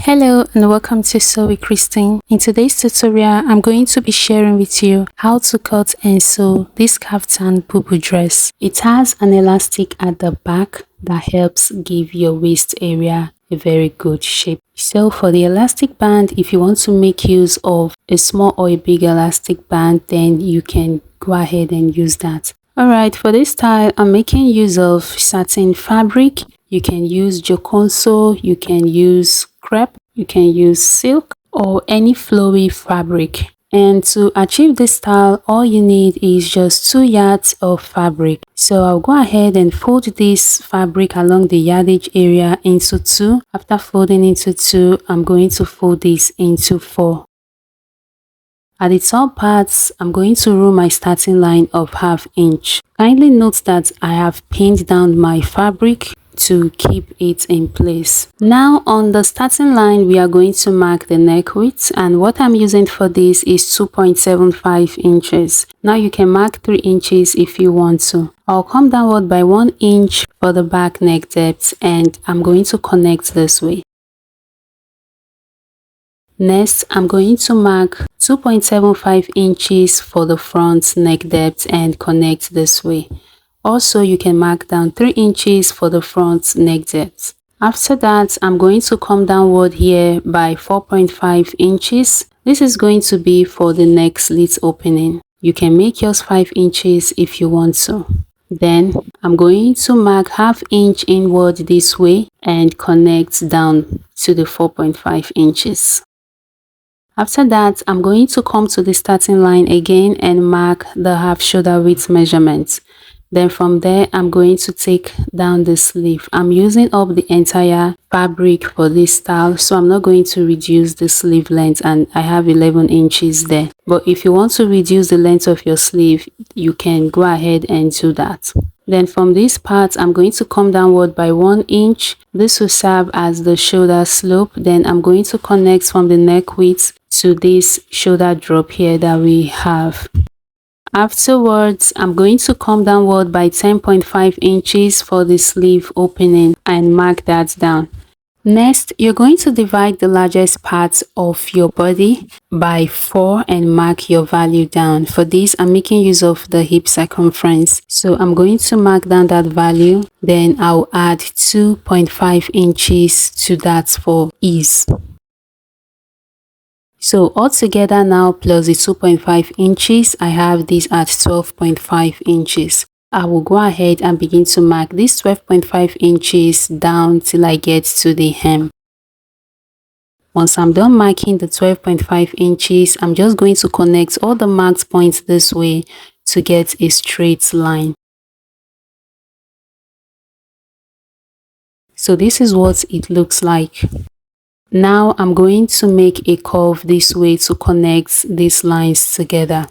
Hello and welcome to Sew with Christine. In today's tutorial, I'm going to be sharing with you how to cut and sew this kaftan bubu dress. It has an elastic at the back that helps give your waist area a very good shape. So for the elastic band, if you want to make use of a small or a big elastic band, then you can go ahead and use that. Alright, for this style, I'm making use of satin fabric. You can use jokonso, you can use crepe, you can use silk or any flowy fabric. And to achieve this style, all you need is just 2 yards of fabric. So I'll go ahead and fold this fabric along the yardage area into 2. After folding into 2, I'm going to fold this into 4. At the top parts, I'm going to rule my starting line of 1/2 inch. Kindly note that I have pinned down my fabric to keep it in place. Now on the starting line, we are going to mark the neck width, and what I'm using for this is 2.75 inches. Now you can mark 3 inches if you want to. I'll come downward by 1 inch for the back neck depth, and I'm going to connect this way. Next, I'm going to mark 2.75 inches for the front neck depth and connect this way. Also, you can mark down 3 inches for the front neck depth. After that, I'm going to come downward here by 4.5 inches. This is going to be for the neck slit opening. You can make yours 5 inches if you want to. Then, I'm going to mark 1/2 inch inward this way and connect down to the 4.5 inches. After that, I'm going to come to the starting line again and mark the 1/2 shoulder width measurement. Then from there, I'm going to take down the sleeve. I'm using up the entire fabric for this style, so I'm not going to reduce the sleeve length, and I have 11 inches there. But if you want to reduce the length of your sleeve, you can go ahead and do that. Then from this part, I'm going to come downward by 1 inch. This will serve as the shoulder slope. Then I'm going to connect from the neck width to this shoulder drop here that we have. Afterwards, I'm going to come downward by 10.5 inches for the sleeve opening and mark that down. Next, you're going to divide the largest part of your body by 4 and mark your value down. For this, I'm making use of the hip circumference. So I'm going to mark down that value. Then I'll add 2.5 inches to that for ease. So altogether now, plus the 2.5 inches, I have this at 12.5 inches. I will go ahead and begin to mark this 12.5 inches down till I get to the hem. Once I'm done marking the 12.5 inches, I'm just going to connect all the marked points this way to get a straight line. So this is what it looks like. Now I'm going to make a curve this way to connect these lines together.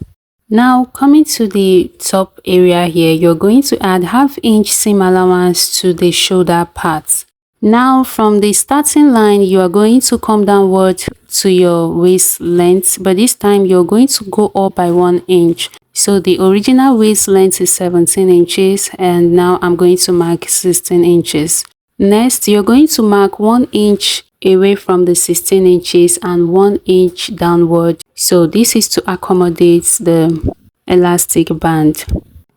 Now coming to the top area here, you're going to add 1/2 inch seam allowance to the shoulder part. Now from the starting line, you are going to come downward to your waist length, but this time you're going to go up by 1 inch. So the original waist length is 17 inches, and now I'm going to mark 16 inches. Next, you're going to mark 1 inch away from the 16 inches and 1 inch downward. So this is to accommodate the elastic band.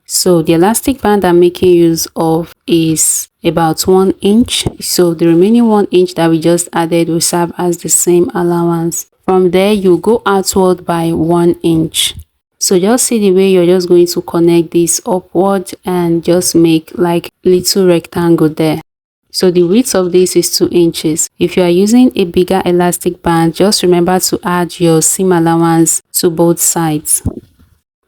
So the elastic band I'm making use of is about 1 inch. So the remaining 1 inch that we just added will serve as the same allowance. From there, you go outward by 1 inch. So just see the way you're just going to connect this upward and just make like little rectangle there. So the width of this is 2 inches. If you are using a bigger elastic band, just remember to add your seam allowance to both sides.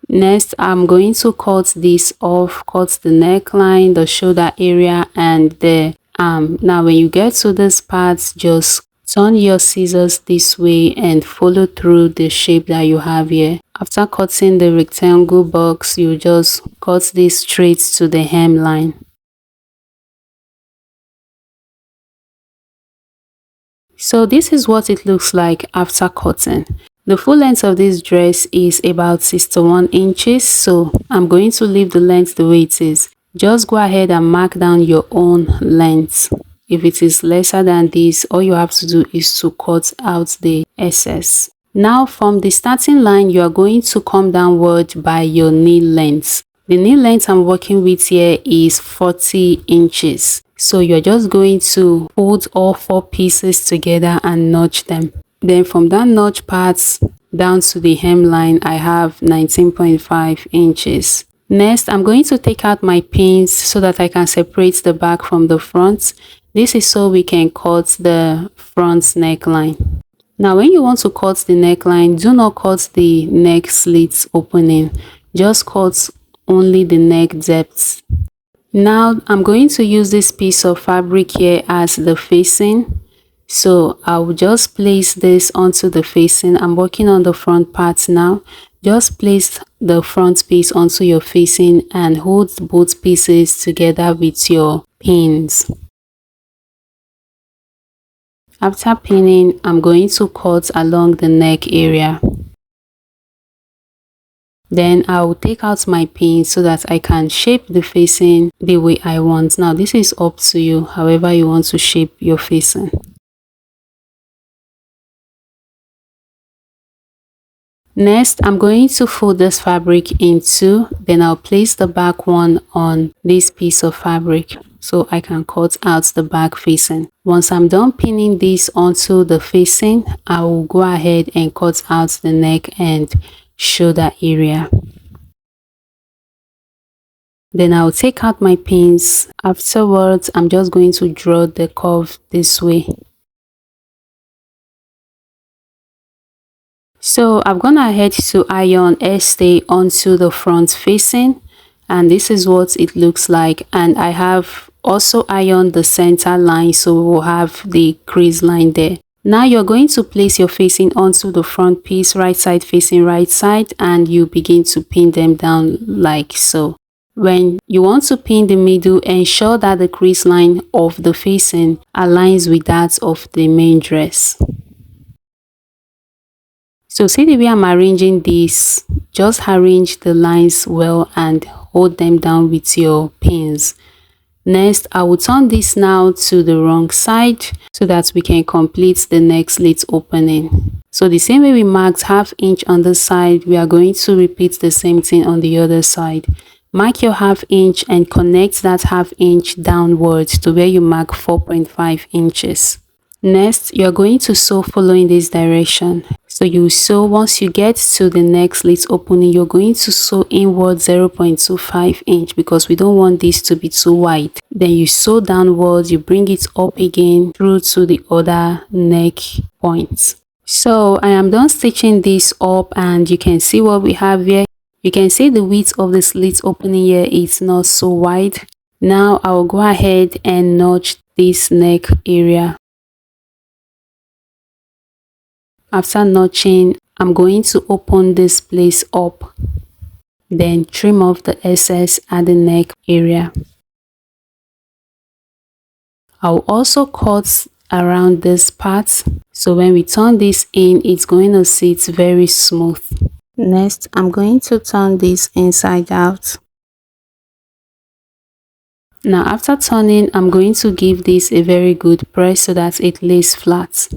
Next, I'm going to cut this off, cut the neckline, the shoulder area, and the arm. Now when you get to this part, just turn your scissors this way and follow through the shape that you have here. After cutting the rectangle box, you just cut this straight to the hemline. So this is what it looks like after cutting. The full length of this dress is about 61 inches, so I'm going to leave the length the way it is. Just go ahead and mark down your own length. If it is lesser than this, all you have to do is to cut out the excess. Now from the starting line, you are going to come downward by your knee length. The knee length I'm working with here is 40 inches. So you're just going to fold all 4 pieces together and notch them. Then from that notch part down to the hemline, I have 19.5 inches. Next, I'm going to take out my pins so that I can separate the back from the front. This is so we can cut the front neckline. Now, when you want to cut the neckline, do not cut the neck slits opening. Just cut only the neck depth. Now, I'm going to use this piece of fabric here as the facing. So I will just place this onto the facing. I'm working on the front part now. Just place the front piece onto your facing and hold both pieces together with your pins. After pinning, I'm going to cut along the neck area. Then I will take out my pin so that I can shape the facing the way I want. Now this is up to you, however you want to shape your facing. Next, I'm going to fold this fabric in two, then I'll place the back one on this piece of fabric so I can cut out the back facing. Once I'm done pinning this onto the facing, I will go ahead and cut out the neck and shoulder area. Then I'll take out my pins. Afterwards, I'm just going to draw the curve this way. So I've gone ahead to iron stay onto the front facing, and this is what it looks like. And I have also ironed the center line, so we'll have the crease line there. Now you're going to place your facing onto the front piece, right side facing right side, and you begin to pin them down like so. When you want to pin the middle, ensure that the crease line of the facing aligns with that of the main dress. So see the way I'm arranging this, just arrange the lines well and hold them down with your pins. Next, I will turn this now to the wrong side so that we can complete the neck slit opening. So the same way we marked ½ inch on the side, we are going to repeat the same thing on the other side. Mark your ½ inch and connect that ½ inch downwards to where you mark 4.5 inches. Next, you're going to sew following this direction. So you sew, once you get to the neck slit opening, you're going to sew inward 0.25 inch because we don't want this to be too wide. Then you sew downwards, you bring it up again through to the other neck point. So I am done stitching this up, and you can see what we have here. You can see the width of the slit opening here, it's not so wide. Now I will go ahead and notch this neck area. After notching, I'm going to open this place up, then trim off the excess at the neck area. I'll also cut around this part, so when we turn this in, it's going to sit very smooth. Next, I'm going to turn this inside out. Now after turning, I'm going to give this a very good press so that it lays flat.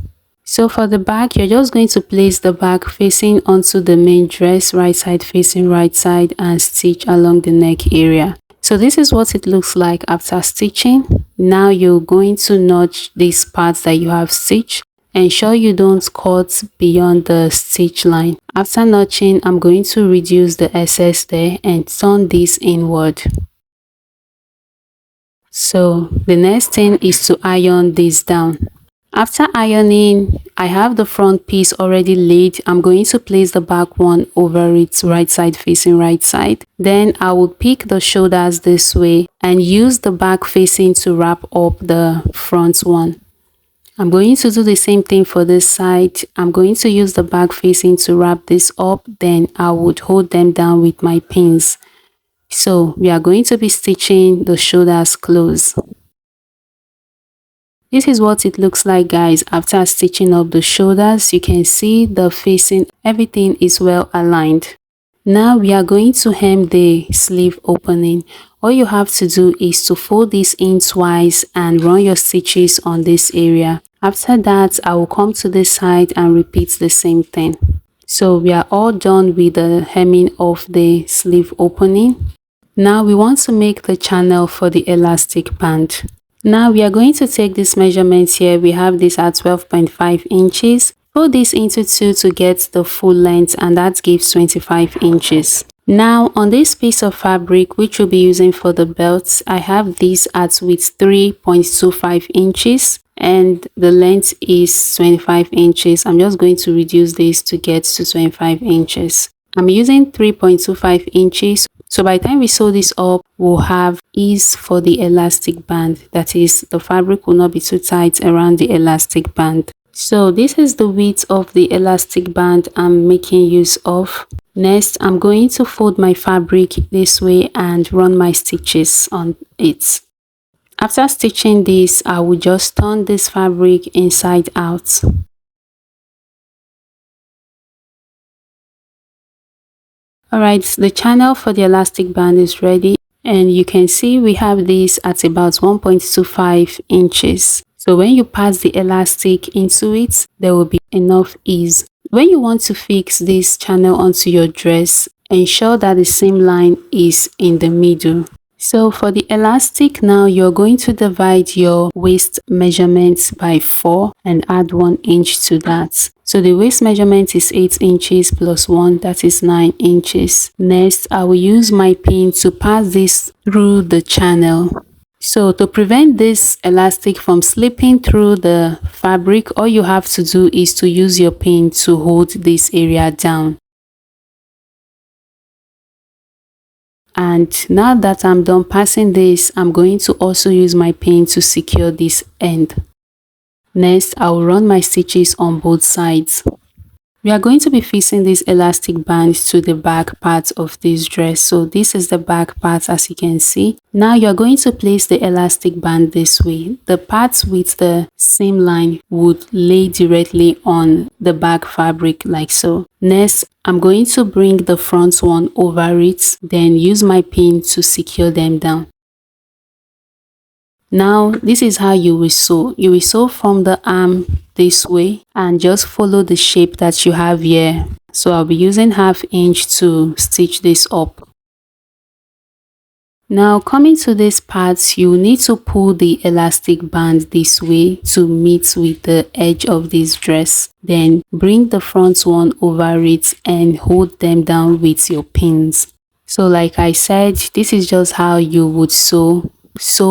So for the back, you're just going to place the back facing onto the main dress, right side facing right side, and stitch along the neck area. So this is what it looks like after stitching. Now you're going to notch these parts that you have stitched. Ensure you don't cut beyond the stitch line. After notching, I'm going to reduce the excess there and turn this inward. So the next thing is to iron this down. After ironing, I have the front piece already laid. I'm going to place the back one over its right side facing right side. Then I will pick the shoulders this way and use the back facing to wrap up the front one. I'm going to do the same thing for this side. I'm going to use the back facing to wrap this up. Then I would hold them down with my pins. So we are going to be stitching the shoulders close. This is what it looks like, guys. After stitching up the shoulders, you can see the facing, everything is well aligned. Now we are going to hem the sleeve opening. All you have to do is to fold this in twice and run your stitches on this area. After that, I will come to this side and repeat the same thing. So we are all done with the hemming of the sleeve opening. Now we want to make the channel for the elastic band. Now we are going to take this measurement here. We have this at 12.5 inches. Fold this into 2 to get the full length, and that gives 25 inches. Now on this piece of fabric which we'll be using for the belt, I have this at width 3.25 inches and the length is 25 inches. I'm just going to reduce this to get to 25 inches. I'm using 3.25 inches. So by the time we sew this up, we'll have ease for the elastic band. That is, the fabric will not be too tight around the elastic band. So this is the width of the elastic band I'm making use of. Next, I'm going to fold my fabric this way and run my stitches on it. After stitching this, I will just turn this fabric inside out. Alright, the channel for the elastic band is ready, and you can see we have this at about 1.25 inches. So when you pass the elastic into it, there will be enough ease. When you want to fix this channel onto your dress, ensure that the seam line is in the middle. So for the elastic now, you're going to divide your waist measurements by 4 and add 1 inch to that. So the waist measurement is 8 inches plus 1, that is 9 inches. Next, I will use my pin to pass this through the channel. So to prevent this elastic from slipping through the fabric, all you have to do is to use your pin to hold this area down. And now that I'm done passing this, I'm going to also use my pin to secure this end. Next, I will run my stitches on both sides. We are going to be fixing this elastic band to the back part of this dress. So this is the back part, as you can see. Now you're going to place the elastic band this way. The part with the seam line would lay directly on the back fabric like so. Next, I'm going to bring the front one over it, then use my pin to secure them down. Now this is how you will sew. You will sew from the arm this way and just follow the shape that you have here. So I'll be using 1/2 inch to stitch this up. Now coming to this part, you need to pull the elastic band this way to meet with the edge of this dress. Then bring the front one over it and hold them down with your pins. So like I said, this is just how you would sew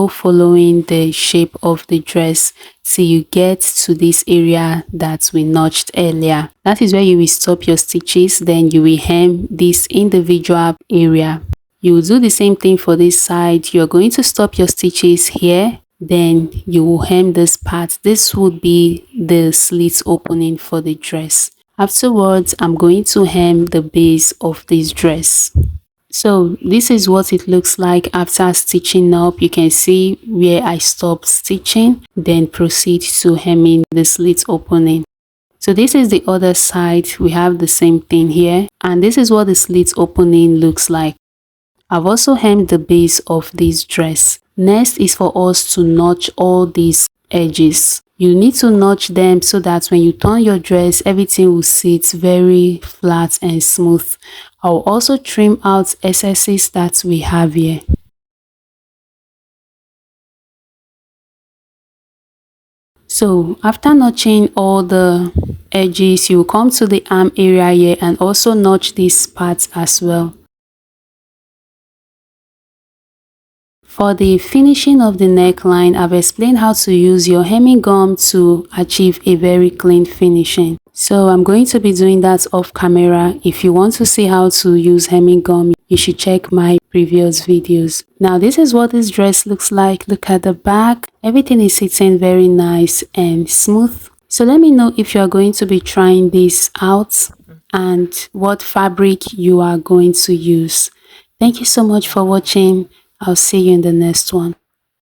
following the shape of the dress till you get to this area that we notched earlier. That is where you will stop your stitches, then you will hem this individual area. You will do the same thing for this side. You're going to stop your stitches here, then you will hem this part. This would be the slit opening for the dress. Afterwards, I'm going to hem the base of this dress. So this is what it looks like after stitching up. You can see where I stopped stitching, then proceed to hemming the slit opening. So this is the other side. We have the same thing here, and this is what the slit opening looks like. I've also hemmed the base of this dress. Next is for us to notch all these edges. You need to notch them so that when you turn your dress, everything will sit very flat and smooth. I'll also trim out excesses that we have here. So after notching all the edges, you come to the arm area here and also notch this part as well. For the finishing of the neckline, I've explained how to use your hemming gum to achieve a very clean finishing. So I'm going to be doing that off camera. If you want to see how to use hemming gum, you should check my previous videos. Now this is what this dress looks like. Look at the back. Everything is sitting very nice and smooth. So let me know if you are going to be trying this out and what fabric you are going to use. Thank you so much for watching. I'll see you in the next one.